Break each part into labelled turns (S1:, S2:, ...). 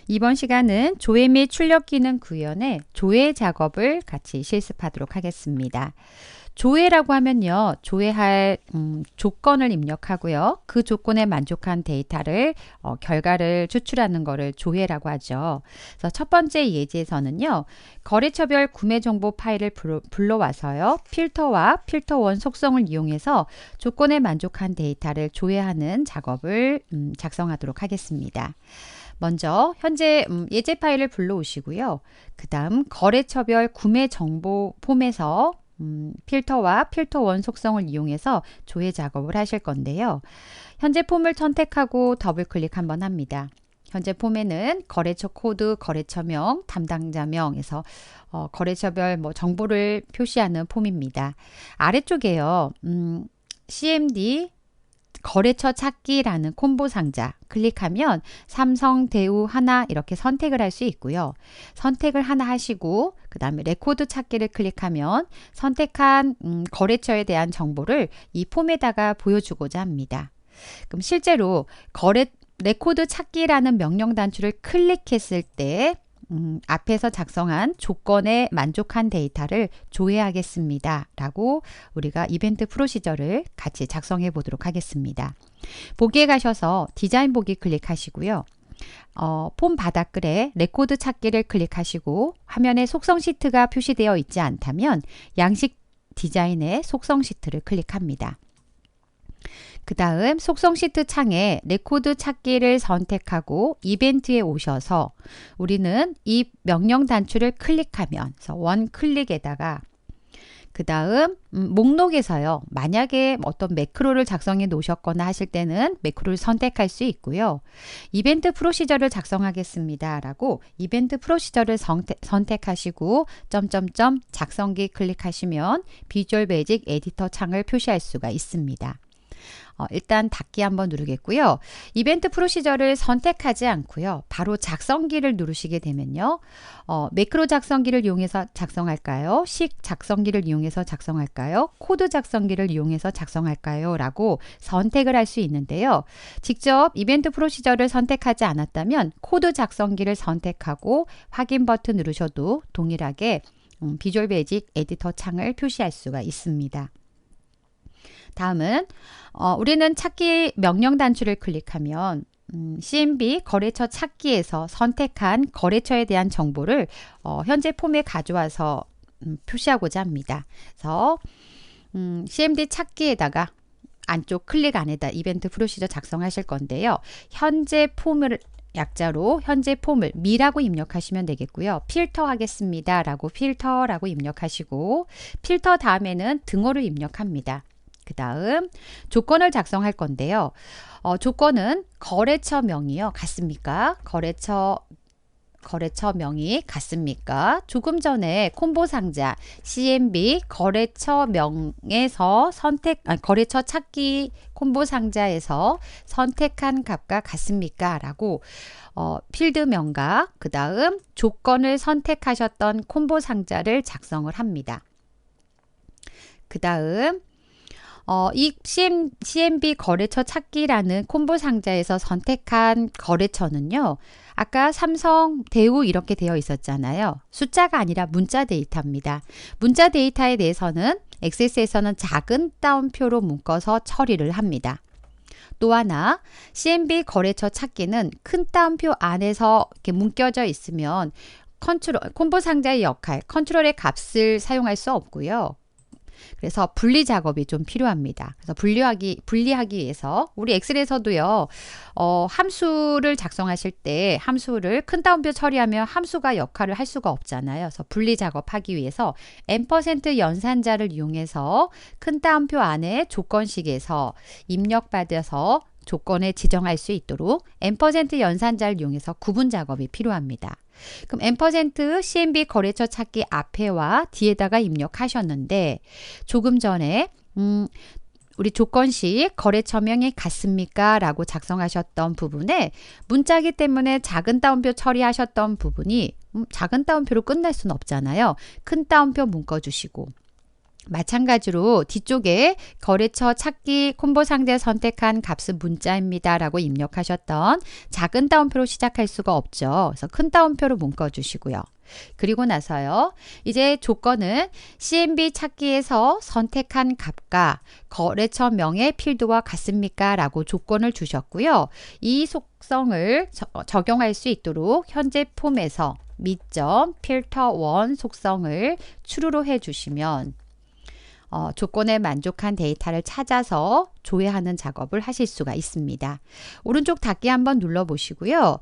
S1: 이번 시간은 조회 및 출력 기능 구현의 조회 작업을 같이 실습하도록 하겠습니다. 조회라고 하면요, 조회할 조건을 입력하고요. 그 조건에 만족한 데이터를 결과를 추출하는 것을 조회라고 하죠. 그래서 첫 번째 예제에서는요, 거래처별 구매 정보 파일을 불러와서요, 필터와 필터1 속성을 이용해서 조건에 만족한 데이터를 조회하는 작업을 작성하도록 하겠습니다. 먼저 현재 예제 파일을 불러오시고요. 그 다음 거래처별 구매 정보 폼에서 필터와 필터1 속성을 이용해서 조회 작업을 하실 건데요. 현재 폼을 선택하고 더블 클릭 한번 합니다. 현재 폼에는 거래처 코드, 거래처명, 담당자명에서 거래처별 정보를 표시하는 폼입니다. 아래쪽에요. CMD 거래처 찾기라는 콤보 상자 클릭하면 삼성, 대우, 하나 이렇게 선택을 할 수 있고요. 선택을 하나 하시고 그 다음에 레코드 찾기를 클릭하면 선택한 거래처에 대한 정보를 이 폼에다가 보여주고자 합니다. 그럼 실제로 레코드 찾기라는 명령 단추를 클릭했을 때 앞에서 작성한 조건에 만족한 데이터를 조회하겠습니다. 라고 우리가 이벤트 프로시저를 같이 작성해 보도록 하겠습니다. 보기에 가셔서 디자인 보기 클릭하시고요. 폼 바닥글에 레코드 찾기를 클릭하시고 화면에 속성 시트가 표시되어 있지 않다면 양식 디자인의 속성 시트를 클릭합니다. 그 다음 속성 시트 창에 레코드 찾기를 선택하고 이벤트에 오셔서 우리는 이 명령 단추를 클릭하면 원 클릭에다가 그 다음 목록에서요. 만약에 어떤 매크로를 작성해 놓으셨거나 하실 때는 매크로를 선택할 수 있고요. 이벤트 프로시저를 작성하겠습니다. 라고 이벤트 프로시저를 선택하시고 점점점 작성기 클릭하시면 비주얼 베이직 에디터 창을 표시할 수가 있습니다. 일단 닫기 한번 누르겠고요. 이벤트 프로시저를 선택하지 않고요. 바로 작성기를 누르시게 되면요. 매크로 작성기를 이용해서 작성할까요? 식 작성기를 이용해서 작성할까요? 코드 작성기를 이용해서 작성할까요? 라고 선택을 할 수 있는데요. 직접 이벤트 프로시저를 선택하지 않았다면 코드 작성기를 선택하고 확인 버튼 누르셔도 동일하게 비주얼 베이직 에디터 창을 표시할 수가 있습니다. 다음은 우리는 찾기 명령 단추를 클릭하면 CMB 거래처 찾기에서 선택한 거래처에 대한 정보를 현재 폼에 가져와서 표시하고자 합니다. 그래서 CMD 찾기에다가 안쪽 클릭 안에다 이벤트 프로시저 작성하실 건데요. 현재 폼을 약자로 현재 폼을 미라고 입력하시면 되겠고요. 필터 하겠습니다. 라고 필터라고 입력하시고 필터 다음에는 등호를 입력합니다. 그 다음 조건을 작성할 건데요. 조건은 거래처명이요. 같습니까? 거래처명이 같습니까? 조금 전에 콤보 상자 CMB 거래처명에서 거래처 찾기 콤보 상자에서 선택한 값과 같습니까? 라고 필드명과 그 다음 조건을 선택하셨던 콤보 상자를 작성을 합니다. 그 다음 이 CMB 거래처 찾기라는 콤보 상자에서 선택한 거래처는요. 아까 삼성, 대우 이렇게 되어 있었잖아요. 숫자가 아니라 문자 데이터입니다. 문자 데이터에 대해서는 엑세스에서는 작은 따옴표로 묶어서 처리를 합니다. 또 하나 CMB 거래처 찾기는 큰 따옴표 안에서 이렇게 묶여져 있으면 콤보 상자의 역할, 컨트롤의 값을 사용할 수 없고요. 그래서 분리 작업이 좀 필요합니다. 그래서 분리하기 위해서 우리 엑셀에서도요. 함수를 작성하실 때 함수를 큰 따옴표 처리하면 함수가 역할을 할 수가 없잖아요. 그래서 분리 작업하기 위해서 %, 연산자를 이용해서 큰 따옴표 안에 조건식에서 입력받아서 조건에 지정할 수 있도록 %, 연산자를 이용해서 구분 작업이 필요합니다. 그럼 %, CMB 거래처 찾기 앞에와 뒤에다가 입력하셨는데 조금 전에 우리 조건식 거래처명이 같습니까? 라고 작성하셨던 부분에 문자기 때문에 작은 따옴표 처리하셨던 부분이 작은 따옴표로 끝날 수는 없잖아요. 큰 따옴표 묶어주시고 마찬가지로 뒤쪽에 거래처 찾기 콤보 상자 선택한 값은 문자입니다 라고 입력하셨던 작은 따옴표로 시작할 수가 없죠. 그래서 큰 따옴표로 묶어 주시고요. 그리고 나서요. 이제 조건은 CMB 찾기에서 선택한 값과 거래처 명의 필드와 같습니까? 라고 조건을 주셨고요. 이 속성을 적용할 수 있도록 현재 폼에서 미점 필터 1 속성을 true로 해주시면 조건에 만족한 데이터를 찾아서 조회하는 작업을 하실 수가 있습니다. 오른쪽 닫기 한번 눌러보시고요.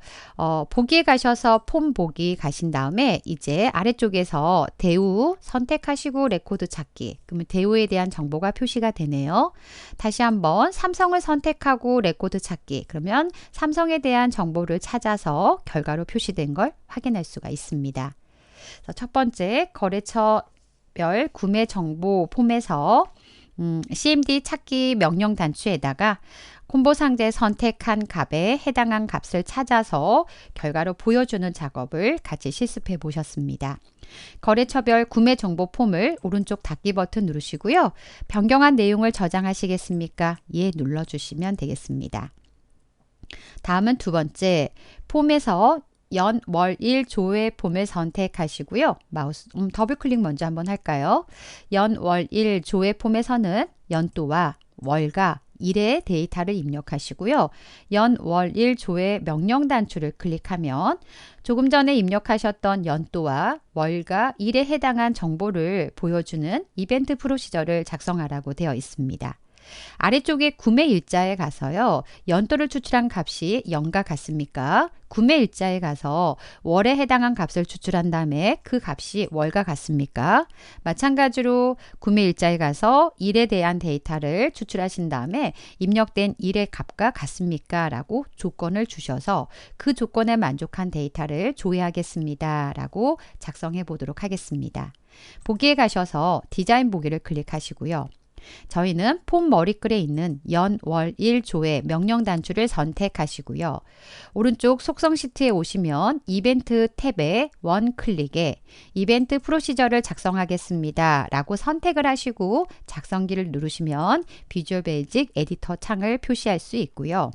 S1: 보기에 가셔서 폼 보기 가신 다음에 이제 아래쪽에서 대우 선택하시고 레코드 찾기. 그러면 대우에 대한 정보가 표시가 되네요. 다시 한번 삼성을 선택하고 레코드 찾기. 그러면 삼성에 대한 정보를 찾아서 결과로 표시된 걸 확인할 수가 있습니다. 첫 번째 거래처 별 구매 정보 폼에서 CMD 찾기 명령 단추에다가 콤보 상자에 선택한 값에 해당한 값을 찾아서 결과로 보여주는 작업을 같이 실습해 보셨습니다. 거래처별 구매 정보 폼을 오른쪽 닫기 버튼 누르시고요. 변경한 내용을 저장하시겠습니까? 예 눌러주시면 되겠습니다. 다음은 두 번째 폼에서 연, 월, 일 조회 폼을 선택하시고요. 마우스 더블 클릭 먼저 한번 할까요? 연, 월, 일 조회 폼에서는 연도와 월과 일의 데이터를 입력하시고요. 연, 월, 일 조회 명령 단추를 클릭하면 조금 전에 입력하셨던 연도와 월과 일에 해당한 정보를 보여주는 이벤트 프로시저를 작성하라고 되어 있습니다. 아래쪽에 구매 일자에 가서요. 연도를 추출한 값이 0과 같습니까? 구매 일자에 가서 월에 해당한 값을 추출한 다음에 그 값이 월과 같습니까? 마찬가지로 구매 일자에 가서 일에 대한 데이터를 추출하신 다음에 입력된 일의 값과 같습니까? 라고 조건을 주셔서 그 조건에 만족한 데이터를 조회하겠습니다. 라고 작성해 보도록 하겠습니다. 보기에 가셔서 디자인 보기를 클릭하시고요. 저희는 폼 머리글에 있는 연, 월, 일 조회 명령 단추를 선택하시고요. 오른쪽 속성 시트에 오시면 이벤트 탭에 원 클릭에 이벤트 프로시저를 작성하겠습니다. 라고 선택을 하시고 작성기를 누르시면 비주얼 베이직 에디터 창을 표시할 수 있고요.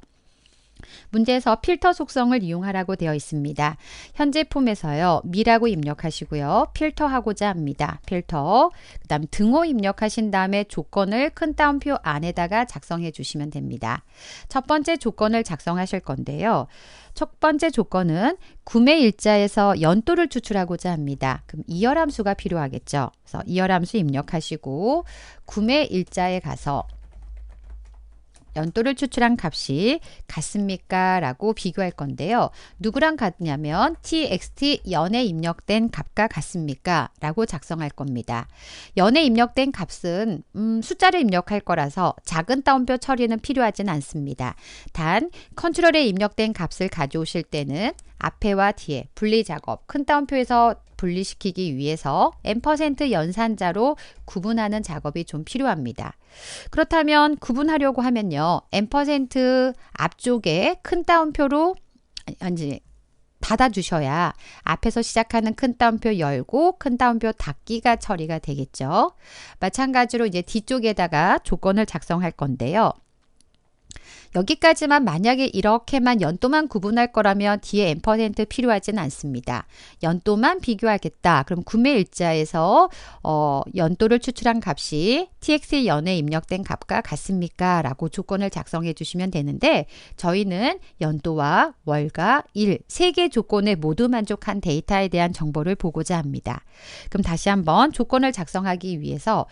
S1: 문제에서 필터 속성을 이용하라고 되어 있습니다. 현재 폼에서요. 미라고 입력하시고요. 필터하고자 합니다. 필터. 그 다음 등호 입력하신 다음에 조건을 큰 따옴표 안에다가 작성해 주시면 됩니다. 첫 번째 조건을 작성하실 건데요. 첫 번째 조건은 구매 일자에서 연도를 추출하고자 합니다. 그럼 이열함수가 필요하겠죠. 그래서 이열함수 입력하시고 구매 일자에 가서 연도를 추출한 값이 같습니까? 라고 비교할 건데요. 누구랑 같냐면 txt 연에 입력된 값과 같습니까? 라고 작성할 겁니다. 연에 입력된 값은 숫자를 입력할 거라서 작은 따옴표 처리는 필요하진 않습니다. 단 컨트롤에 입력된 값을 가져오실 때는 앞에와 뒤에 분리 작업, 큰 따옴표에서 분리시키기 위해서 %, 연산자로 구분하는 작업이 좀 필요합니다. 그렇다면 구분하려고 하면요. %, 앞쪽에 큰 따옴표로 닫아주셔야 앞에서 시작하는 큰 따옴표 열고 큰 따옴표 닫기가 처리가 되겠죠. 마찬가지로 이제 뒤쪽에다가 조건을 작성할 건데요. 여기까지만 만약에 이렇게만 연도만 구분할 거라면 뒤에 %, 필요하진 않습니다. 연도만 비교하겠다. 그럼 구매 일자에서 연도를 추출한 값이 tx 연에 입력된 값과 같습니까? 라고 조건을 작성해 주시면 되는데 저희는 연도와 월과 일, 세 개 조건에 모두 만족한 데이터에 대한 정보를 보고자 합니다. 그럼 다시 한번 조건을 작성하기 위해서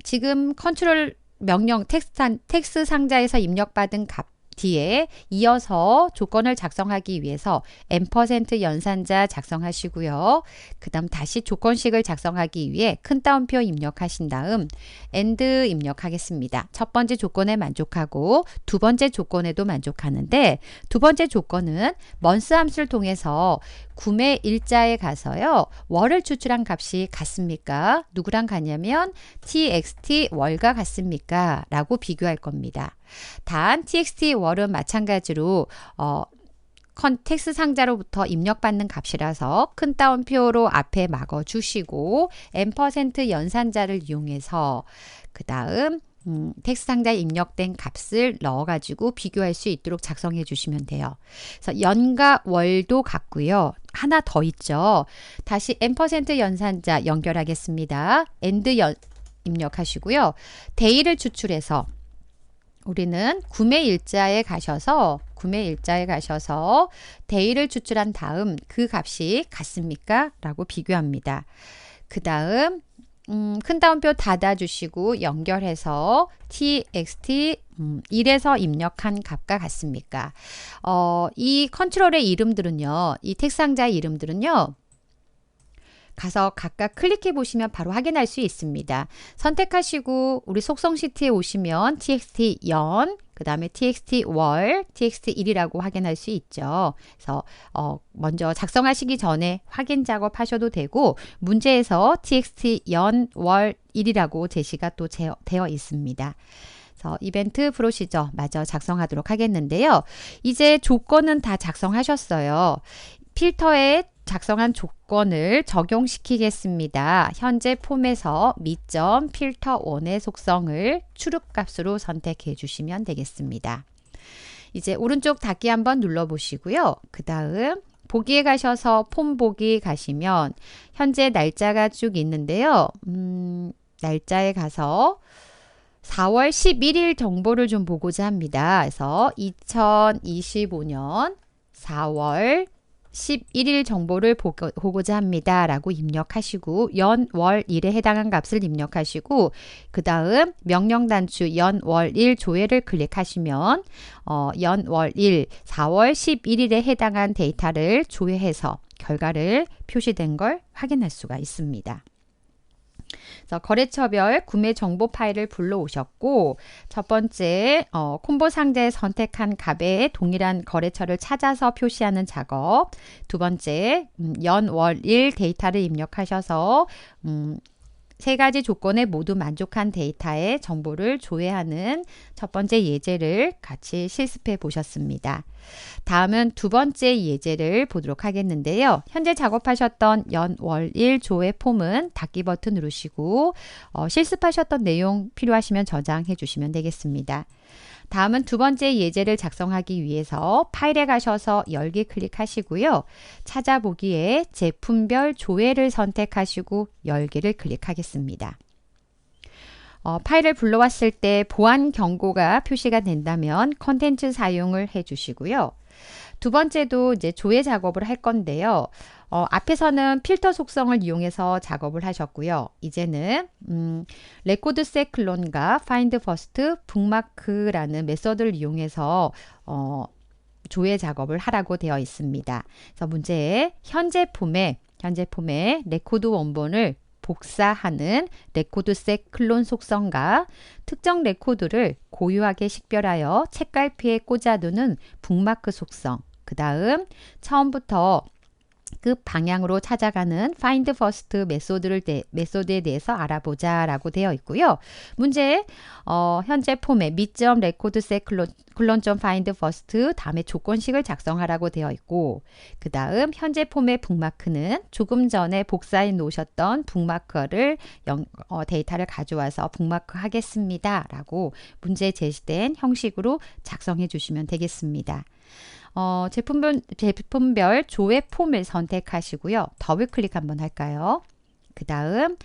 S1: 지금 컨트롤 명령 텍스트 상자에서 입력받은 값 뒤에 이어서 조건을 작성하기 위해서 %, 연산자 작성하시고요. 그 다음 다시 조건식을 작성하기 위해 큰 따옴표 입력하신 다음 AND 입력하겠습니다. 첫 번째 조건에 만족하고 두 번째 조건에도 만족하는데 두 번째 조건은 month 함수를 통해서 구매 일자에 가서요. 월을 추출한 값이 같습니까? 누구랑 같냐면 txt 월과 같습니까? 라고 비교할 겁니다. 단 txt 월은 마찬가지로 텍스 상자로부터 입력받는 값이라서 큰 따옴표로 앞에 막아주시고 %, 연산자를 이용해서 그 다음 텍스트 상자에 입력된 값을 넣어가지고 비교할 수 있도록 작성해 주시면 돼요. 그래서 연과 월도 같고요. 하나 더 있죠. 다시 %, 연산자 연결하겠습니다. 입력하시고요. 데이를 추출해서 우리는 구매일자에 가셔서 데이를 추출한 다음 그 값이 같습니까? 라고 비교합니다. 그 다음 큰 따옴표 닫아주시고 연결해서 txt 1에서 입력한 값과 같습니까? 이 컨트롤의 이름들은요. 이 텍스트 상자의 이름들은요. 가서 각각 클릭해 보시면 바로 확인할 수 있습니다. 선택하시고 우리 속성 시트에 오시면 txt 연, 그 다음에 txt 월, txt 일이라고 확인할 수 있죠. 그래서 먼저 작성하시기 전에 확인 작업하셔도 되고 문제에서 txt 연, 월, 일이라고 제시가 또 되어 있습니다. 그래서 이벤트 프로시저 마저 작성하도록 하겠는데요. 이제 조건은 다 작성하셨어요. 필터에 작성한 조건을 적용시키겠습니다. 현재 폼에서 미점 필터 1의 속성을 출력값으로 선택해 주시면 되겠습니다. 이제 오른쪽 닫기 한번 눌러 보시고요. 그 다음 보기에 가셔서 폼 보기 가시면 현재 날짜가 쭉 있는데요. 날짜에 가서 4월 11일 정보를 좀 보고자 합니다. 그래서 2025년 4월 11일 정보를 보고자 합니다. 라고 입력하시고 연, 월, 일에 해당한 값을 입력하시고 그 다음 명령 단추 연, 월, 일 조회를 클릭하시면 연, 월, 일 4월 11일에 해당한 데이터를 조회해서 결과를 표시된 걸 확인할 수가 있습니다. 그래서 거래처별 구매 정보 파일을 불러오셨고 첫 번째 콤보 상자에 선택한 값의 동일한 거래처를 찾아서 표시하는 작업, 두 번째 연, 월, 일 데이터를 입력하셔서 세 가지 조건에 모두 만족한 데이터의 정보를 조회하는 첫 번째 예제를 같이 실습해 보셨습니다. 다음은 두 번째 예제를 보도록 하겠는데요. 현재 작업하셨던 연, 월, 일 조회 폼은 닫기 버튼 누르시고 실습하셨던 내용 필요하시면 저장해 주시면 되겠습니다. 다음은 두 번째 예제를 작성하기 위해서 파일에 가셔서 열기 클릭하시고요. 찾아보기에 제품별 조회를 선택하시고 열기를 클릭하겠습니다. 파일을 불러왔을 때 보안 경고가 표시가 된다면 컨텐츠 사용을 해주시고요. 두 번째도 이제 조회 작업을 할 건데요. 앞에서는 필터 속성을 이용해서 작업을 하셨고요. 이제는 레코드 셋 클론과 find first 북마크라는 메서드를 이용해서 조회 작업을 하라고 되어 있습니다. 그래서 문제에 현재 폼에 레코드 원본을 복사하는 레코드 셋 클론 속성과 특정 레코드를 고유하게 식별하여 책갈피에 꽂아두는 북마크 속성, 그 다음 처음부터 그 방향으로 찾아가는 find first 메소드에 대해서 알아보자 라고 되어 있고요. 문제 현재 폼에 미점 레코드 셋 클론 find first 다음에 조건식을 작성하라고 되어 있고 그 다음 현재 폼의 북마크는 조금 전에 복사해 놓으셨던 북마크를 데이터를 가져와서 북마크 하겠습니다 라고 문제에 제시된 형식으로 작성해 주시면 되겠습니다. 제품별 조회 폼을 선택하시고요. 더블 클릭 한번 할까요? 그 다음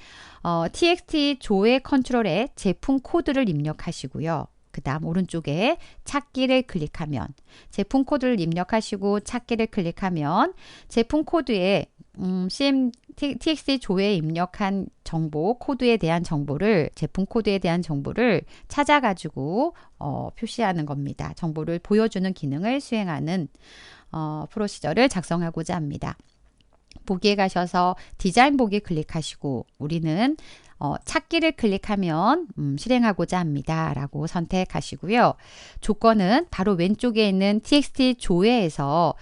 S1: txt 조회 컨트롤에 제품 코드를 입력하시고요. 그 다음 오른쪽에 찾기를 클릭하면 제품 코드를 입력하시고 찾기를 클릭하면 제품 코드에 txt 조회에 입력한 정보, 코드에 대한 정보를 제품 코드에 대한 정보를 찾아가지고 표시하는 겁니다. 정보를 보여주는 기능을 수행하는 프로시저를 작성하고자 합니다. 보기에 가셔서 디자인 보기 클릭하시고 우리는 찾기를 클릭하면 실행하고자 합니다. 라고 선택하시고요. 조건은 바로 왼쪽에 있는 txt 조회에서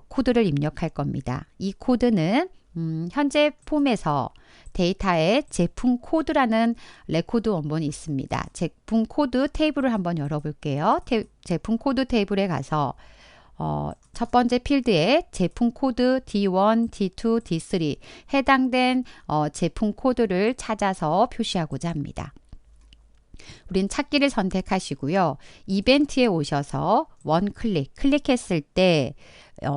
S1: 코드를 입력할 겁니다. 이 코드는 현재 폼에서 데이터에 제품 코드라는 레코드 원본이 있습니다. 제품 코드 테이블을 한번 열어볼게요. 제품 코드 테이블에 가서 첫 번째 필드에 제품 코드 D1, D2, D3 해당된 제품 코드를 찾아서 표시하고자 합니다. 우린 찾기를 선택하시고요. 이벤트에 오셔서 클릭했을 때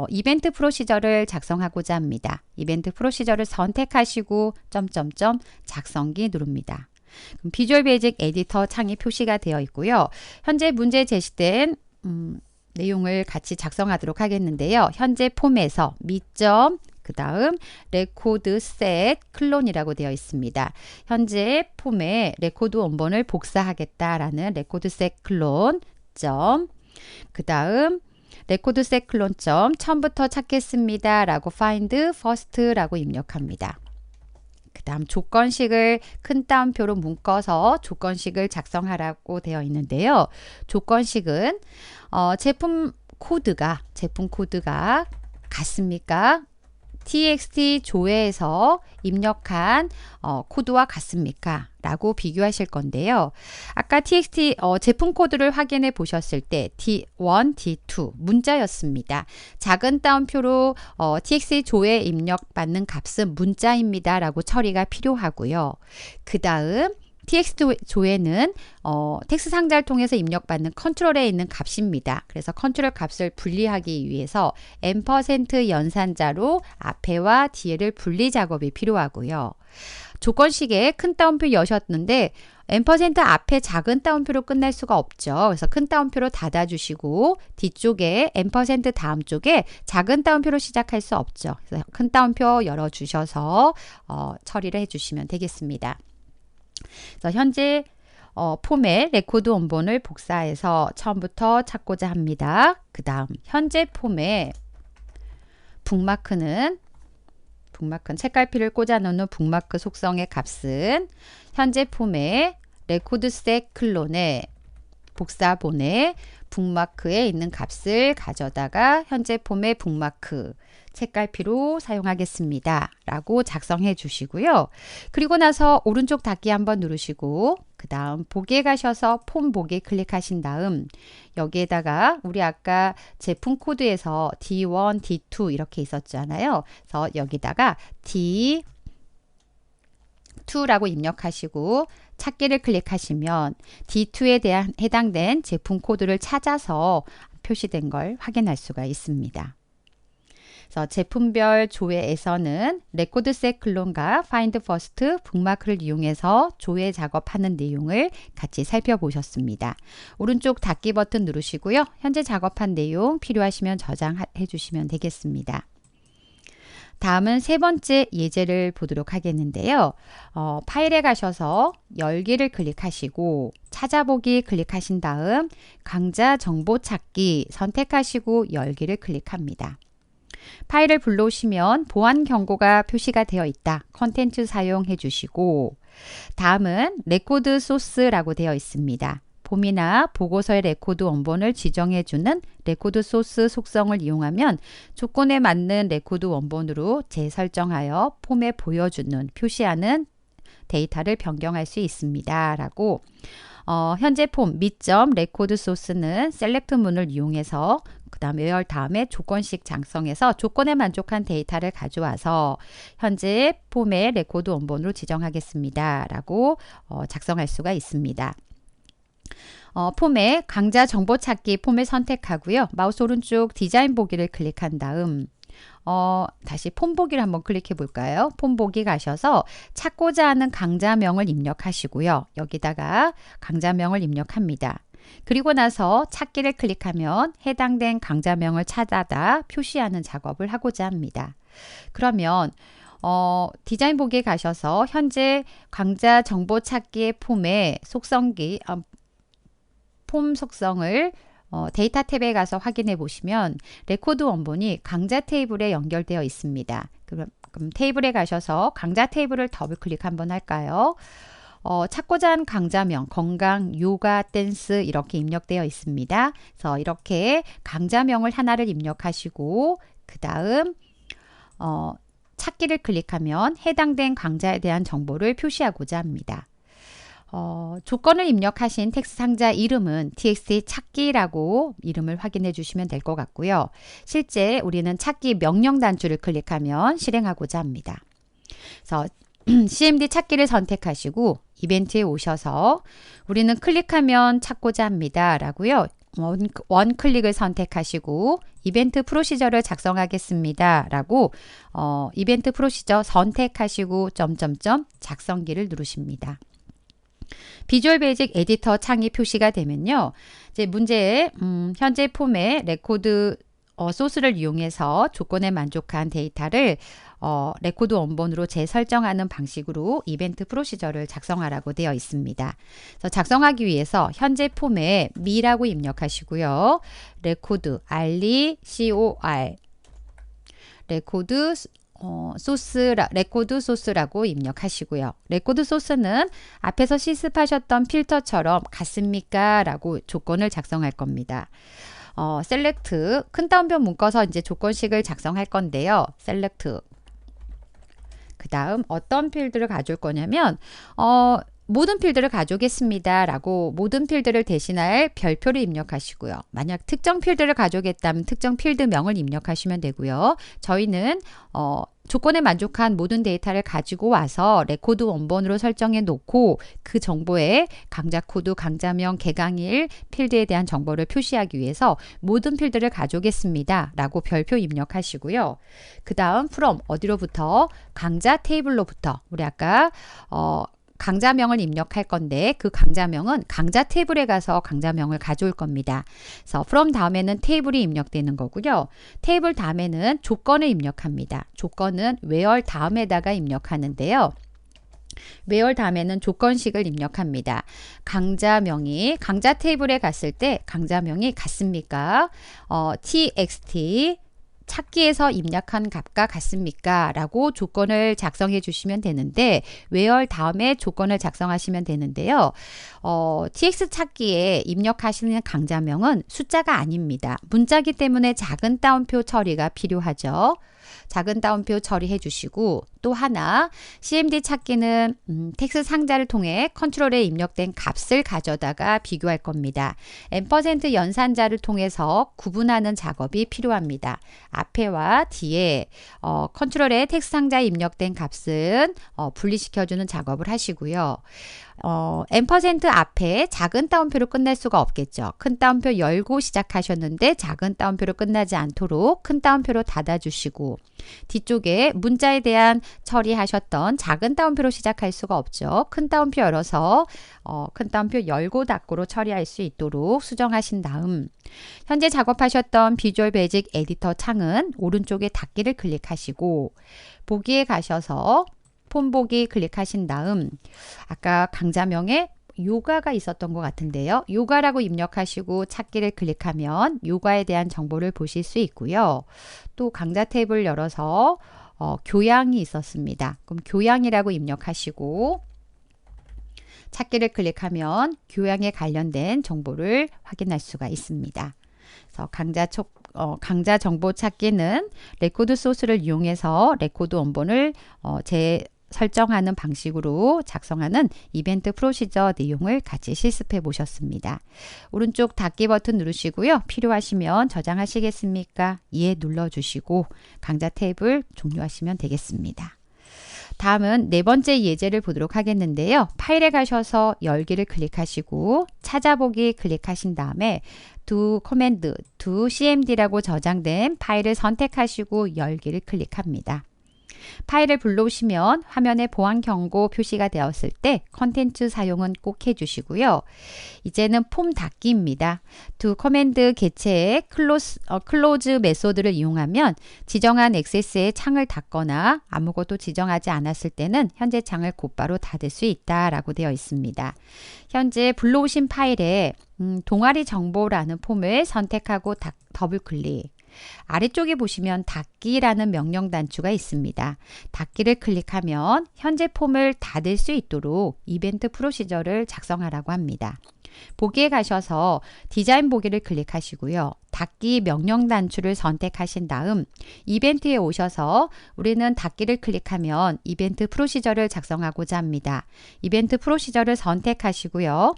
S1: 이벤트 프로시저를 작성하고자 합니다. 이벤트 프로시저를 선택하시고 점점점 작성기 누릅니다. 그럼 비주얼 베이직 에디터 창이 표시가 되어 있고요. 현재 문제 제시된 내용을 같이 작성하도록 하겠는데요. 현재 폼에서 미점 그 다음 레코드 셋 클론이라고 되어 있습니다. 현재 폼에 레코드 원본을 복사하겠다라는 레코드 셋 클론 점 그 다음 레코드 셋 클론 점 처음부터 찾겠습니다 라고 find first 라고 입력합니다. 그 다음 조건식을 큰 따옴표로 묶어서 조건식을 작성하라고 되어 있는데요. 조건식은 제품 코드가 같습니까? txt 조회에서 입력한 코드와 같습니까? 라고 비교하실 건데요. 아까 txt 제품 코드를 확인해 보셨을 때 D1, D2 문자였습니다. 작은 따옴표로 txt 조회에 입력받는 값은 문자입니다. 라고 처리가 필요하고요. 그 다음 txt 조회는 텍스트 상자를 통해서 입력받는 컨트롤에 있는 값입니다. 그래서 컨트롤 값을 분리하기 위해서 &% 연산자로 앞에와 뒤에를 분리 작업이 필요하고요. 조건식에 큰 따옴표 여셨는데 &% 앞에 작은 따옴표로 끝날 수가 없죠. 그래서 큰 따옴표로 닫아주시고 뒤쪽에 &% 다음 쪽에 작은 따옴표로 시작할 수 없죠. 그래서 큰 따옴표 열어주셔서 처리를 해주시면 되겠습니다. 그래서 현재 폼에 레코드 원본을 복사해서 처음부터 찾고자 합니다. 그 다음 현재 폼에 북마크는 책갈피를 꽂아 놓는 북마크 속성의 값은 현재 폼에 레코드 셋 클론의 복사본에 북마크에 있는 값을 가져다가 현재 폼의 북마크 책갈피로 사용하겠습니다. 라고 작성해 주시고요. 그리고 나서 오른쪽 닫기 한번 누르시고 그 다음 보기에 가셔서 폼 보기 클릭하신 다음 여기에다가 우리 아까 제품 코드에서 D1, D2 이렇게 있었잖아요. 그래서 여기다가 D2라고 입력하시고 찾기를 클릭하시면 D2에 대한 해당된 제품 코드를 찾아서 표시된 걸 확인할 수가 있습니다. 그래서 제품별 조회에서는 레코드 셋 클론과 find first 북마크를 이용해서 조회 작업하는 내용을 같이 살펴보셨습니다. 오른쪽 닫기 버튼 누르시고요. 현재 작업한 내용 필요하시면 저장해 주시면 되겠습니다. 다음은 세 번째 예제를 보도록 하겠는데요. 파일에 가셔서 열기를 클릭하시고 찾아보기 클릭하신 다음 강좌 정보 찾기 선택하시고 열기를 클릭합니다. 파일을 불러오시면 보안 경고가 표시가 되어 있다. 컨텐츠 사용해 주시고 다음은 레코드 소스라고 되어 있습니다. 폼이나 보고서의 레코드 원본을 지정해 주는 레코드 소스 속성을 이용하면 조건에 맞는 레코드 원본으로 재설정하여 폼에 보여주는 표시하는 데이터를 변경할 수 있습니다. 라고 현재 폼 미점 레코드 소스는 셀렉트 문을 이용해서 그 다음 where 다음에 조건식 작성해서 조건에 만족한 데이터를 가져와서 현재 폼의 레코드 원본으로 지정하겠습니다. 라고 작성할 수가 있습니다. 폼에 강좌 정보 찾기 폼을 선택하고요. 마우스 오른쪽 디자인 보기를 클릭한 다음 다시 폼 보기를 한번 클릭해 볼까요? 폼 보기 가셔서 찾고자 하는 강좌명을 입력하시고요. 여기다가 강좌명을 입력합니다. 그리고 나서 찾기를 클릭하면 해당된 강좌명을 찾아다 표시하는 작업을 하고자 합니다. 그러면 디자인 보기에 가셔서 현재 강좌 정보 찾기의 폼의 폼 속성을 데이터 탭에 가서 확인해 보시면 레코드 원본이 강좌 테이블에 연결되어 있습니다. 그럼 테이블에 가셔서 강좌 테이블을 더블 클릭 한번 할까요? 찾고자 하는 강좌명, 건강, 요가, 댄스 이렇게 입력되어 있습니다. 그래서 이렇게 강좌명을 하나를 입력하시고 그 다음 찾기를 클릭하면 해당된 강좌에 대한 정보를 표시하고자 합니다. 조건을 입력하신 텍스트 상자 이름은 txt 찾기라고 이름을 확인해 주시면 될 것 같고요. 실제 우리는 찾기 명령 단추를 클릭하면 실행하고자 합니다. 그래서 CMD 찾기를 선택하시고 이벤트에 오셔서 우리는 클릭하면 찾고자 합니다 라고요. 원 클릭을 선택하시고 이벤트 프로시저를 작성하겠습니다 라고 이벤트 프로시저 선택하시고 점점점 작성기를 누르십니다. 비주얼 베이직 에디터 창이 표시가 되면요. 이제 문제에 현재 폼의 레코드 소스를 이용해서 조건에 만족한 데이터를 레코드 원본으로 재설정하는 방식으로 이벤트 프로시저를 작성하라고 되어 있습니다. 그래서 작성하기 위해서 현재 폼에 me라고 입력하시고요. 레코드 RECOR 레코드 소스라고 입력하시고요. 레코드 소스는 앞에서 실습하셨던 필터처럼 같습니까? 라고 조건을 작성할 겁니다. 셀렉트 큰 따옴표 묶어서 이제 조건식을 작성할 건데요. 셀렉트 그 다음 어떤 필드를 가져올 거냐면 모든 필드를 가져오겠습니다 라고 모든 필드를 대신할 별표를 입력하시고요. 만약 특정 필드를 가져오겠다면 특정 필드명을 입력하시면 되고요. 저희는 조건에 만족한 모든 데이터를 가지고 와서 레코드 원본으로 설정해 놓고 그 정보에 강좌 코드, 강좌명, 개강일 필드에 대한 정보를 표시하기 위해서 모든 필드를 가져오겠습니다 라고 별표 입력하시고요. 그 다음 from 어디로부터? 강좌 테이블로부터 우리 아까 강좌명을 입력할 건데 그 강좌명은 강좌 테이블에 가서 강좌명을 가져올 겁니다. 그래서 from 다음에는 테이블이 입력되는 거고요. 테이블 다음에는 조건을 입력합니다. 조건은 where 다음에다가 입력하는데요. where 다음에는 조건식을 입력합니다. 강좌명이 강좌 테이블에 갔을 때 강좌명이 같습니까? txt 찾기에서 입력한 값과 같습니까? 라고 조건을 작성해 주시면 되는데 where 다음에 조건을 작성하시면 되는데요. tx 찾기에 입력하시는 강좌명은 숫자가 아닙니다. 문자기 때문에 작은 따옴표 처리가 필요하죠. 작은 따옴표 처리해 주시고 또 하나 CMD 찾기는 텍스트 상자를 통해 컨트롤에 입력된 값을 가져다가 비교할 겁니다. &% 연산자를 통해서 구분하는 작업이 필요합니다. 앞에와 뒤에 컨트롤에 텍스트 상자에 입력된 값은 분리시켜주는 작업을 하시고요. &% 앞에 작은 따옴표로 끝날 수가 없겠죠. 큰 따옴표 열고 시작하셨는데 작은 따옴표로 끝나지 않도록 큰 따옴표로 닫아주시고 뒤쪽에 문자에 대한 처리하셨던 작은 따옴표로 시작할 수가 없죠. 큰 따옴표 열어서 큰 따옴표 열고 닫고로 처리할 수 있도록 수정하신 다음 현재 작업하셨던 비주얼 베이직 에디터 창은 오른쪽에 닫기를 클릭하시고 보기에 가셔서 폼 보기 클릭하신 다음 아까 강좌명에 요가가 있었던 것 같은데요. 요가라고 입력하시고 찾기를 클릭하면 요가에 대한 정보를 보실 수 있고요. 또 강좌 탭을 열어서 교양이 있었습니다. 그럼 교양이라고 입력하시고 찾기를 클릭하면 교양에 관련된 정보를 확인할 수가 있습니다. 그래서 강좌 정보 찾기는 레코드 소스를 이용해서 레코드 원본을 설정하는 방식으로 작성하는 이벤트 프로시저 내용을 같이 실습해 보셨습니다. 오른쪽 닫기 버튼 누르시고요. 필요하시면 저장하시겠습니까? 예 눌러주시고 강좌 탭을 종료하시면 되겠습니다. 다음은 네 번째 예제를 보도록 하겠는데요. 파일에 가셔서 열기를 클릭하시고 찾아보기 클릭하신 다음에 do cmd라고 저장된 파일을 선택하시고 열기를 클릭합니다. 파일을 불러오시면 화면에 보안 경고 표시가 되었을 때 컨텐츠 사용은 꼭 해주시고요. 이제는 폼 닫기입니다. do 커맨드 개체의 close 메소드를 이용하면 지정한 액세스의 창을 닫거나 아무것도 지정하지 않았을 때는 현재 창을 곧바로 닫을 수 있다라고 되어 있습니다. 현재 불러오신 파일에 동아리 정보라는 폼을 선택하고 더블 클릭. 아래쪽에 보시면 닫기라는 명령 단추가 있습니다. 닫기를 클릭하면 현재 폼을 닫을 수 있도록 이벤트 프로시저를 작성하라고 합니다. 보기에 가셔서 디자인 보기를 클릭하시고요. 닫기 명령 단추를 선택하신 다음 이벤트에 오셔서 우리는 닫기를 클릭하면 이벤트 프로시저를 작성하고자 합니다. 이벤트 프로시저를 선택하시고요.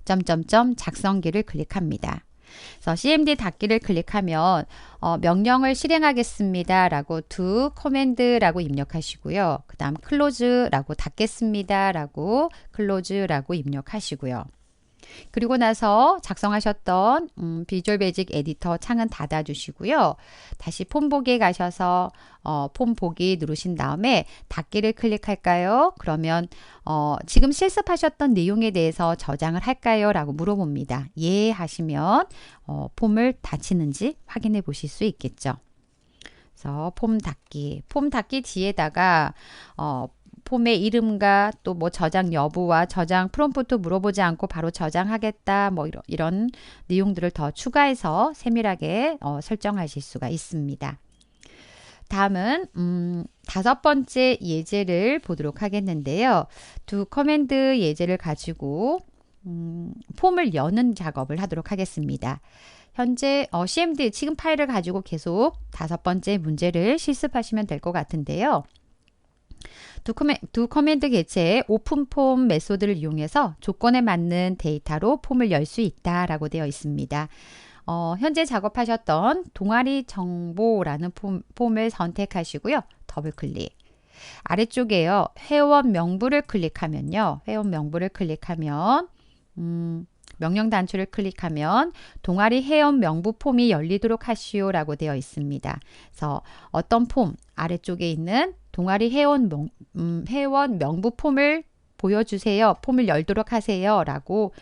S1: 점점점 작성기를 클릭합니다. 그래서 CMD 닫기를 클릭하면 명령을 실행하겠습니다 라고 do command라고 입력하시고요. 그 다음 close라고 닫겠습니다 라고 close라고 입력하시고요. 그리고 나서 작성하셨던 비주얼 베이직 에디터 창은 닫아주시고요. 다시 폼 보기에 가셔서 폼 보기 누르신 다음에 닫기를 클릭할까요? 그러면 지금 실습하셨던 내용에 대해서 저장을 할까요? 라고 물어봅니다. 예 하시면 폼을 닫히는지 확인해 보실 수 있겠죠. 그래서 폼 닫기 뒤에다가 폼의 이름과 또 뭐 저장 여부와 저장 프롬프트 물어보지 않고 바로 저장하겠다 뭐 이런 내용들을 더 추가해서 세밀하게 설정하실 수가 있습니다. 다음은 5번째 예제를 보도록 하겠는데요. do 커맨드 예제를 가지고 폼을 여는 작업을 하도록 하겠습니다. 현재 CMD 지금 파일을 가지고 계속 5번째 문제를 실습하시면 될 것 같은데요. do 커맨드 개체의 오픈 폼 메소드를 이용해서 조건에 맞는 데이터로 폼을 열 수 있다라고 되어 있습니다. 현재 작업하셨던 동아리 정보라는 폼을 선택하시고요. 더블 클릭. 아래쪽에요. 회원 명부를 클릭하면요. 회원 명부를 클릭하면 명령 단추를 클릭하면 동아리 회원 명부 폼이 열리도록 하시오라고 되어 있습니다. 그래서 어떤 폼 아래쪽에 있는 동아리 회원 명부 폼을 보여주세요. 폼을 열도록 하세요. 라고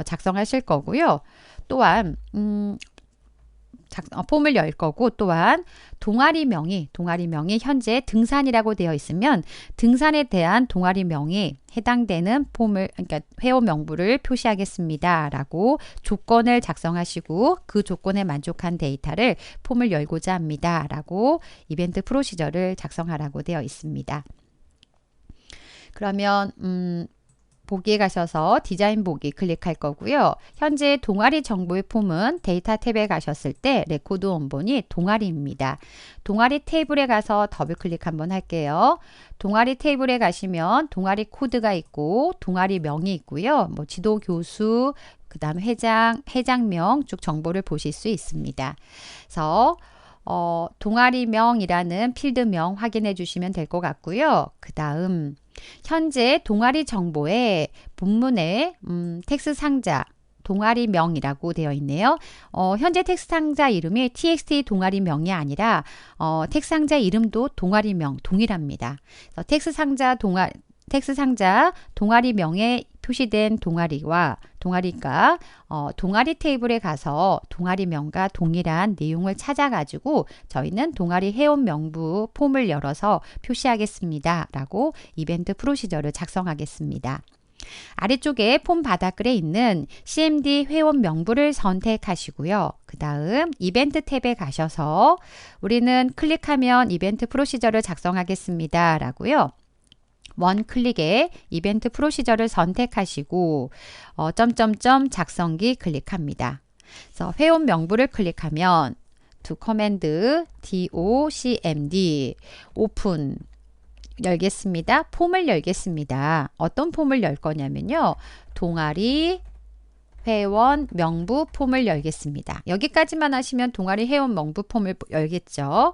S1: 작성하실 거고요. 또한 폼을 열 거고 또한 동아리 명이 현재 등산이라고 되어 있으면 등산에 대한 동아리 명이 해당되는 그러니까 회원 명부를 표시하겠습니다. 라고 조건을 작성하시고 그 조건에 만족한 데이터를 폼을 열고자 합니다. 라고 이벤트 프로시저를 작성하라고 되어 있습니다. 그러면 보기에 가셔서 디자인 보기 클릭할 거고요. 현재 동아리 정보의 폼은 데이터 탭에 가셨을 때 레코드 원본이 동아리입니다. 동아리 테이블에 가서 더블 클릭 한번 할게요. 동아리 테이블에 가시면 동아리 코드가 있고 동아리 명이 있고요. 뭐 지도 교수, 그 다음 회장명 쭉 정보를 보실 수 있습니다. 그래서 동아리명이라는 필드명 확인해 주시면 될 것 같고요. 그 다음 현재 동아리 정보에 본문에 텍스트 상자 동아리명이라고 되어 있네요. 현재 텍스트 상자 이름이 txt 동아리명이 아니라 텍스트 상자 이름도 동아리명 동일합니다. 그래서 텍스트 상자 동아리명에 표시된 동아리가 동아리 테이블에 가서 동아리명과 동일한 내용을 찾아가지고 저희는 동아리 회원 명부 폼을 열어서 표시하겠습니다. 라고 이벤트 프로시저를 작성하겠습니다. 아래쪽에 폼 바닥글에 있는 CMD 회원 명부를 선택하시고요. 그 다음 이벤트 탭에 가셔서 우리는 클릭하면 이벤트 프로시저를 작성하겠습니다. 라고요. 원 클릭에 이벤트 프로시저를 선택하시고 점점점 작성기 클릭합니다. 그래서 회원 명부를 클릭하면 do 커맨드 docmd 오픈 열겠습니다. 폼을 열겠습니다. 어떤 폼을 열 거냐면요. 동아리 회원 명부 폼을 열겠습니다. 여기까지만 하시면 동아리 회원 명부 폼을 열겠죠.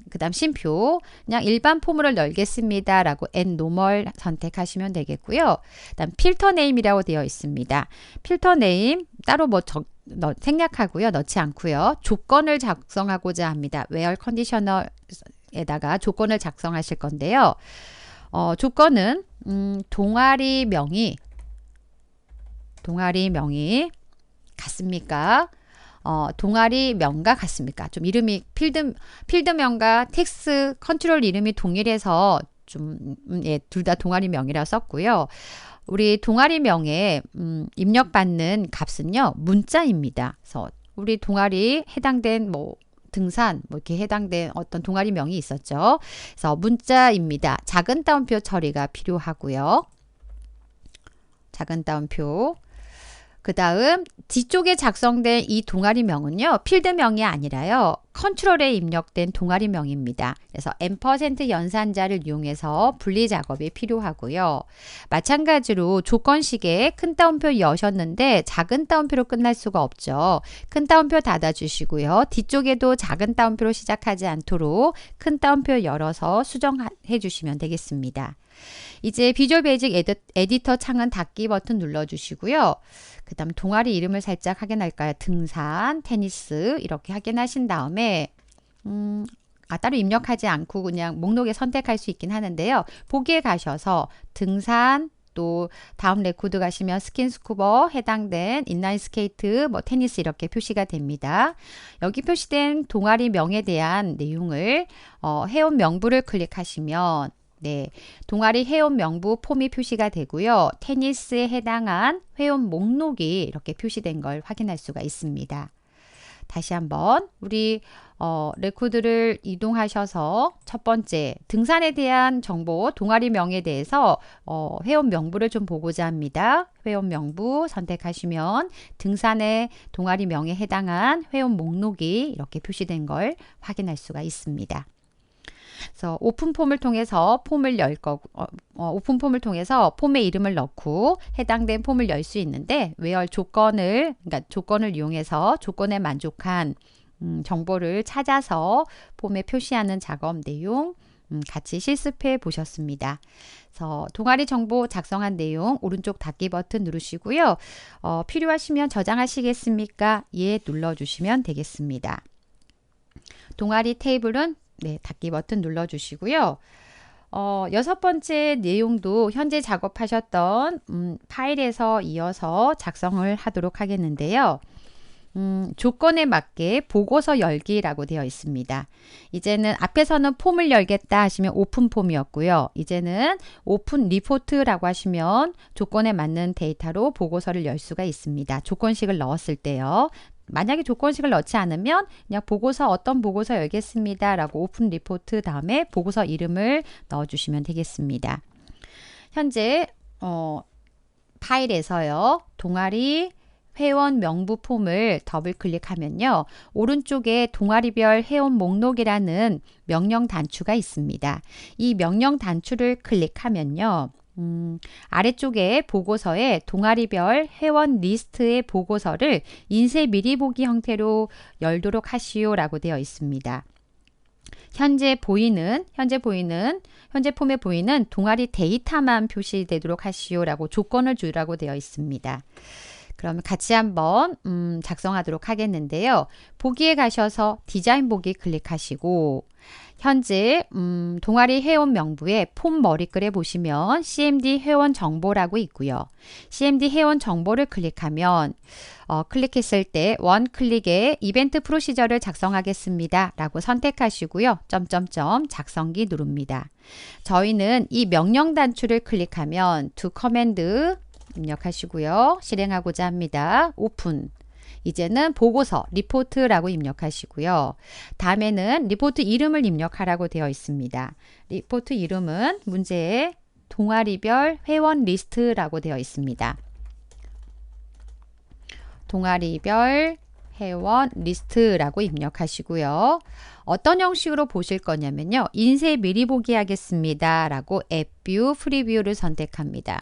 S1: 그 다음 쉼표 그냥 일반 폼으로 열겠습니다. 라고 add normal 선택하시면 되겠고요. 그 다음 필터 네임이라고 되어 있습니다. 필터 네임 따로 뭐 생략하고요. 넣지 않고요. 조건을 작성하고자 합니다. where 컨디셔너에다가 조건을 작성하실 건데요. 조건은 동아리 명이 같습니까? 동아리 명과 같습니까? 좀 이름이 필드명과 텍스트 컨트롤 이름이 동일해서 좀 둘 다 동아리 명이라 썼고요. 우리 동아리 명에 입력받는 값은요. 문자입니다. 그래서 우리 동아리 해당된 뭐 등산 뭐 이렇게 해당된 어떤 동아리 명이 있었죠. 그래서 문자입니다. 작은 따옴표 처리가 필요하고요. 작은 따옴표 그 다음 뒤쪽에 작성된 이 동아리명은요. 필드명이 아니라요. 컨트롤에 입력된 동아리명입니다. 그래서 %, 연산자를 이용해서 분리 작업이 필요하고요. 마찬가지로 조건식에 큰 따옴표 여셨는데 작은 따옴표로 끝날 수가 없죠. 큰 따옴표 닫아주시고요. 뒤쪽에도 작은 따옴표로 시작하지 않도록 큰 따옴표 열어서 수정해 주시면 되겠습니다. 이제 비주얼 베이직 에디터 창은 닫기 버튼 눌러주시고요. 그 다음 동아리 이름을 살짝 확인할까요? 등산, 테니스 이렇게 확인하신 다음에 따로 입력하지 않고 그냥 목록에 선택할 수 있긴 하는데요. 보기에 가셔서 등산, 또 다음 레코드 가시면 스킨스쿠버, 해당된 인라인 스케이트, 테니스 이렇게 표시가 됩니다. 여기 표시된 동아리 명에 대한 내용을 회원 명부를 클릭하시면 네, 동아리 회원 명부 폼이 표시가 되고요. 테니스에 해당한 회원 목록이 이렇게 표시된 걸 확인할 수가 있습니다. 다시 한번 우리 레코드를 이동하셔서 첫 번째 등산에 대한 정보 동아리 명에 대해서 회원 명부를 좀 보고자 합니다. 회원 명부 선택하시면 등산의 동아리 명에 해당한 회원 목록이 이렇게 표시된 걸 확인할 수가 있습니다. 그래서 오픈 폼을 통해서 오픈 폼을 통해서 폼의 이름을 넣고 해당된 폼을 열 수 있는데 외열 그러니까 조건을 이용해서 조건에 만족한 정보를 찾아서 폼에 표시하는 작업 내용 같이 실습해 보셨습니다. 그래서 동아리 정보 작성한 내용 오른쪽 닫기 버튼 누르시고요. 필요하시면 저장하시겠습니까? 예 눌러주시면 되겠습니다. 동아리 테이블은 네, 닫기 버튼 눌러주시고요. 여섯 번째 내용도 현재 작업하셨던 파일에서 이어서 작성을 하도록 하겠는데요. 조건에 맞게 보고서 열기라고 되어 있습니다. 이제는 앞에서는 폼을 열겠다 하시면 오픈 폼이었고요. 이제는 오픈 리포트라고 하시면 조건에 맞는 데이터로 보고서를 열 수가 있습니다. 조건식을 넣었을 때요. 만약에 조건식을 넣지 않으면 그냥 어떤 보고서 열겠습니다 라고 오픈 리포트 다음에 보고서 이름을 넣어주시면 되겠습니다. 현재 파일에서요. 동아리 회원 명부 폼을 더블 클릭하면요. 오른쪽에 동아리별 회원 목록이라는 명령 단추가 있습니다. 이 명령 단추를 클릭하면요. 아래쪽에 보고서에 동아리별 회원 리스트의 보고서를 인쇄 미리 보기 형태로 열도록 하시오 라고 되어 있습니다. 현재 폼에 보이는 동아리 데이터만 표시되도록 하시오 라고 조건을 주라고 되어 있습니다. 그러면 같이 한번 작성하도록 하겠는데요. 보기에 가셔서 디자인 보기 클릭하시고 현재 동아리 회원 명부에 폼 머리글에 보시면 CMD 회원 정보라고 있고요. CMD 회원 정보를 클릭하면 클릭했을 때 원 클릭에 이벤트 프로시저를 작성하겠습니다 라고 선택하시고요. 점점점 작성기 누릅니다. 저희는 이 명령 단추를 클릭하면 to 커맨드 입력하시고요. 실행하고자 합니다. 오픈. 이제는 보고서, 리포트라고 입력하시고요. 다음에는 리포트 이름을 입력하라고 되어 있습니다. 리포트 이름은 문제의 동아리별 회원 리스트라고 되어 있습니다. 동아리별 회원 리스트라고 입력하시고요. 어떤 형식으로 보실 거냐면요. 인쇄 미리 보기 하겠습니다 라고 앱뷰, 프리뷰를 선택합니다.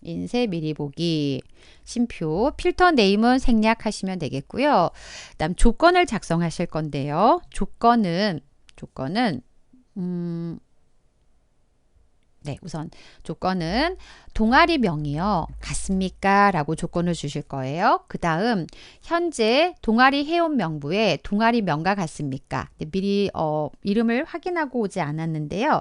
S1: 인쇄 미리 보기, 심표, 필터 네임은 생략하시면 되겠고요. 그다음 조건을 작성하실 건데요. 조건은 우선 조건은 동아리명이요. 같습니까? 라고 조건을 주실 거예요. 그 다음 현재 동아리 회원 명부에 동아리명과 같습니까? 미리 이름을 확인하고 오지 않았는데요.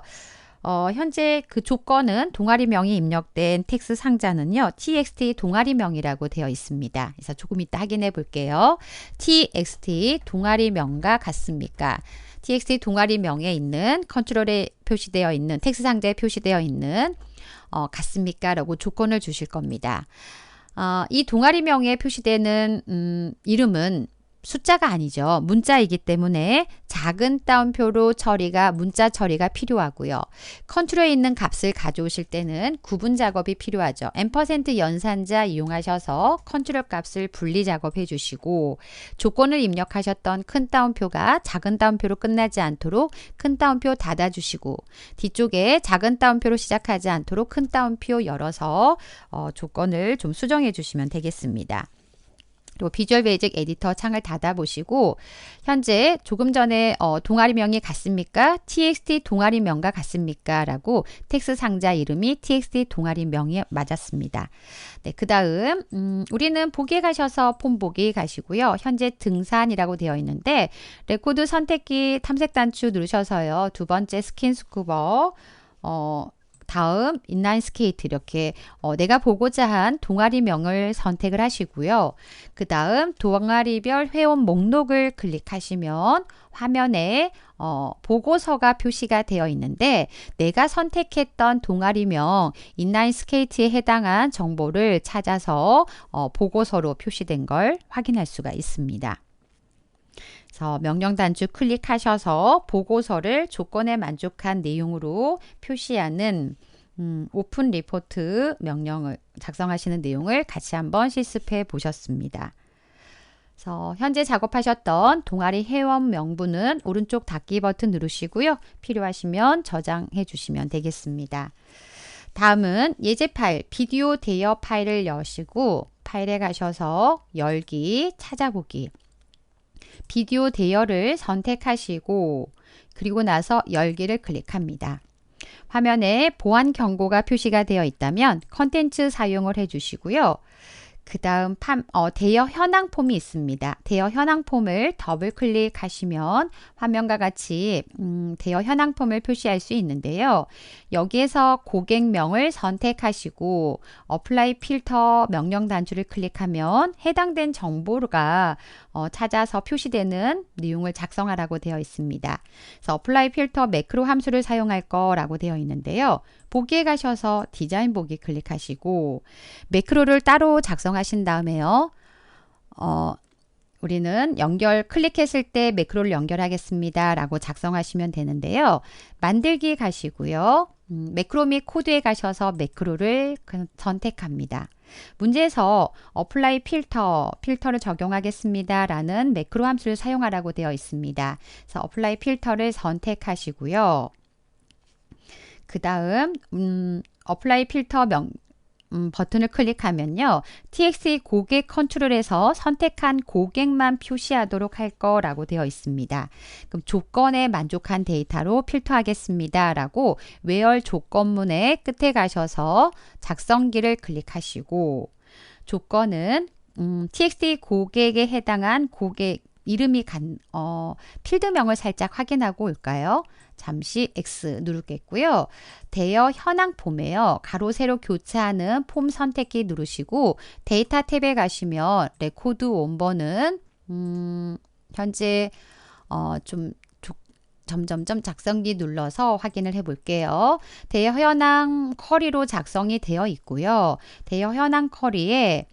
S1: 현재 그 조건은 동아리명이 입력된 텍스트 상자는요. txt 동아리명이라고 되어 있습니다. 그래서 조금 이따 확인해 볼게요. txt 동아리명과 같습니까? txt 동아리명에 있는 컨트롤에 표시되어 있는 텍스트 상자에 표시되어 있는 같습니까? 라고 조건을 주실 겁니다. 이 동아리명에 표시되는 이름은 숫자가 아니죠. 문자이기 때문에 작은 따옴표로 문자 처리가 필요하고요. 컨트롤에 있는 값을 가져오실 때는 구분 작업이 필요하죠. %, 연산자 이용하셔서 컨트롤 값을 분리 작업해 주시고 조건을 입력하셨던 큰 따옴표가 작은 따옴표로 끝나지 않도록 큰 따옴표 닫아 주시고 뒤쪽에 작은 따옴표로 시작하지 않도록 큰 따옴표 열어서 조건을 좀 수정해 주시면 되겠습니다. 그리고 비주얼 베이직 에디터 창을 닫아보시고 현재 조금 전에 동아리명이 같습니까? txt 동아리명과 같습니까? 라고 텍스트 상자 이름이 txt 동아리명이 맞았습니다. 네, 그 다음 우리는 보기에 가셔서 폼 보기 가시고요. 현재 등산이라고 되어 있는데 레코드 선택기 탐색 단추 누르셔서요. 두 번째 스킨 스쿠버 다음 인라인 스케이트 이렇게 내가 보고자 한 동아리명을 선택을 하시고요. 그 다음 동아리별 회원 목록을 클릭하시면 화면에 보고서가 표시가 되어 있는데 내가 선택했던 동아리명 인라인 스케이트에 해당한 정보를 찾아서 보고서로 표시된 걸 확인할 수가 있습니다. 그래서 명령 단추 클릭하셔서 보고서를 조건에 만족한 내용으로 표시하는 오픈 리포트 명령을 작성하시는 내용을 같이 한번 실습해 보셨습니다. 그래서 현재 작업하셨던 동아리 회원 명부는 오른쪽 닫기 버튼 누르시고요. 필요하시면 저장해 주시면 되겠습니다. 다음은 예제 파일, 비디오 대여 파일을 여시고 파일에 가셔서 열기, 찾아보기. 비디오 대여를 선택하시고 그리고 나서 열기를 클릭합니다. 화면에 보안 경고가 표시가 되어 있다면 컨텐츠 사용을 해주시고요. 그 다음 대여 현황 폼이 있습니다. 대여 현황 폼을 더블 클릭하시면 화면과 같이 대여 현황 폼을 표시할 수 있는데요. 여기에서 고객명을 선택하시고 어플라이 필터 명령 단추를 클릭하면 해당된 정보가 찾아서 표시되는 내용을 작성하라고 되어 있습니다. 그래서 어플라이 필터 매크로 함수를 사용할 거라고 되어 있는데요. 보기에 가셔서 디자인 보기 클릭하시고 매크로를 따로 작성하신 다음에요. 우리는 클릭했을 때 매크로를 연결하겠습니다 라고 작성하시면 되는데요. 만들기 가시고요. 매크로 및 코드에 가셔서 매크로를 선택합니다. 문제에서 어플라이 필터를 적용하겠습니다 라는 매크로 함수를 사용하라고 되어 있습니다. 그래서 어플라이 필터를 선택하시고요. 그 다음 어플라이 필터 버튼을 클릭하면요. txt 고객 컨트롤에서 선택한 고객만 표시하도록 할 거라고 되어 있습니다. 그럼 조건에 만족한 데이터로 필터하겠습니다 라고 where 조건문의 끝에 가셔서 작성기를 클릭하시고 조건은 txt 고객에 해당한 고객 이름이 필드명을 살짝 확인하고 올까요? 잠시 X 누르겠고요. 대여 현황 폼에요. 가로 세로 교체하는 폼 선택기 누르시고 데이터 탭에 가시면 레코드 원본은 현재 점점점 작성기 눌러서 확인을 해 볼게요. 대여 현황 쿼리로 작성이 되어 있고요. 대여 현황 쿼리에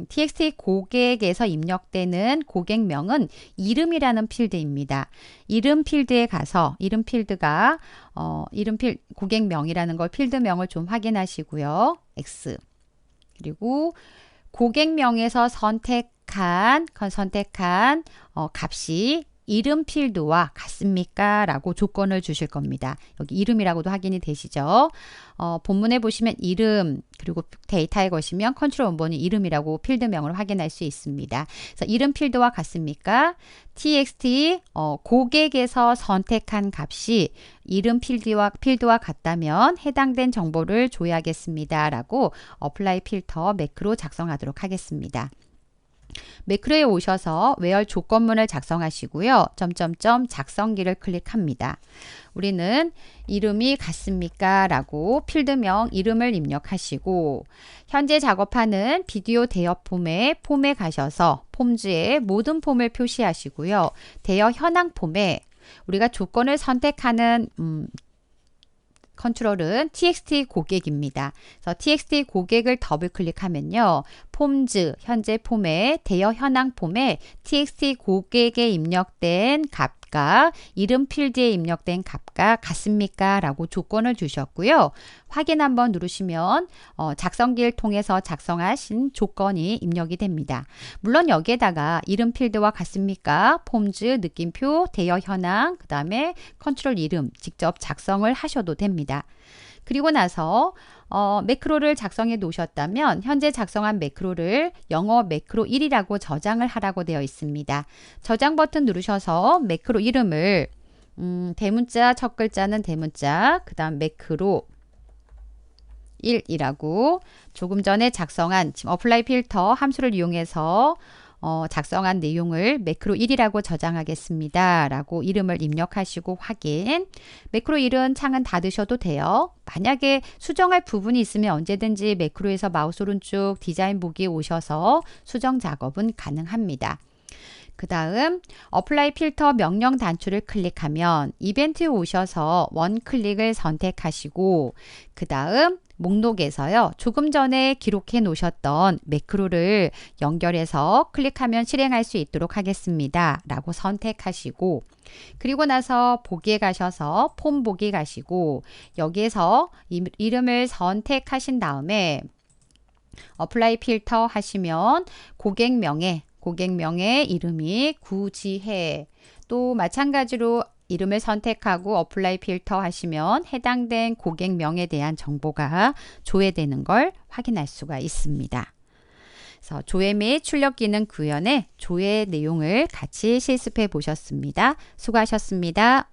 S1: txt 고객에서 입력되는 고객명은 이름이라는 필드입니다. 이름 필드에 가서 이름 필드가 고객명이라는 걸 필드명을 좀 확인하시고요. X 그리고 고객명에서 선택한 값이 이름 필드와 같습니까? 라고 조건을 주실 겁니다. 여기 이름이라고도 확인이 되시죠? 본문에 보시면 이름 그리고 데이터에 거시면 컨트롤 원본이 이름이라고 필드명을 확인할 수 있습니다. 그래서 이름 필드와 같습니까? txt 고객에서 선택한 값이 이름 필드와 같다면 해당된 정보를 조회하겠습니다. 라고 어플라이 필터 매크로 작성하도록 하겠습니다. 매크로에 오셔서 where 조건문을 작성하시고요. 점점점 작성기를 클릭합니다. 우리는 이름이 같습니까? 라고 필드명 이름을 입력하시고 현재 작업하는 비디오 대여 폼에 가셔서 폼즈에 모든 폼을 표시하시고요. 대여 현황 폼에 우리가 조건을 선택하는 컨트롤은 txt 고객입니다. 그래서 txt 고객을 더블 클릭하면요. 폼즈, 현재 폼에, 대여 현황 폼에 txt 고객에 입력된 값과 이름 필드에 입력된 값과 같습니까? 라고 조건을 주셨고요. 확인 한번 누르시면 작성기를 통해서 작성하신 조건이 입력이 됩니다. 물론 여기에다가 이름 필드와 같습니까? 폼즈, 느낌표, 대여 현황, 그 다음에 컨트롤 이름 직접 작성을 하셔도 됩니다. 그리고 나서 매크로를 작성해 놓으셨다면 현재 작성한 매크로를 영어 매크로 1이라고 저장을 하라고 되어 있습니다. 저장 버튼 누르셔서 매크로 이름을 대문자 첫 글자는 대문자, 그 다음 매크로 1이라고 조금 전에 작성한 지금 어플라이 필터 함수를 이용해서 작성한 내용을 매크로 1이라고 저장하겠습니다. 라고 이름을 입력하시고 확인. 매크로 1은 창은 닫으셔도 돼요. 만약에 수정할 부분이 있으면 언제든지 매크로에서 마우스 오른쪽 디자인 보기에 오셔서 수정 작업은 가능합니다. 그 다음 어플라이 필터 명령 단추를 클릭하면 이벤트에 오셔서 원 클릭을 선택하시고 그 다음 목록에서요. 조금 전에 기록해 놓으셨던 매크로를 연결해서 클릭하면 실행할 수 있도록 하겠습니다. 라고 선택하시고 그리고 나서 보기에 가셔서 폼 보기 가시고 여기에서 이름을 선택하신 다음에 어플라이 필터 하시면 고객명에 이름이 구지혜 또 마찬가지로 이름을 선택하고 어플라이 필터 하시면 해당된 고객명에 대한 정보가 조회되는 걸 확인할 수가 있습니다. 그래서 조회 및 출력 기능 구현의 조회 내용을 같이 실습해 보셨습니다. 수고하셨습니다.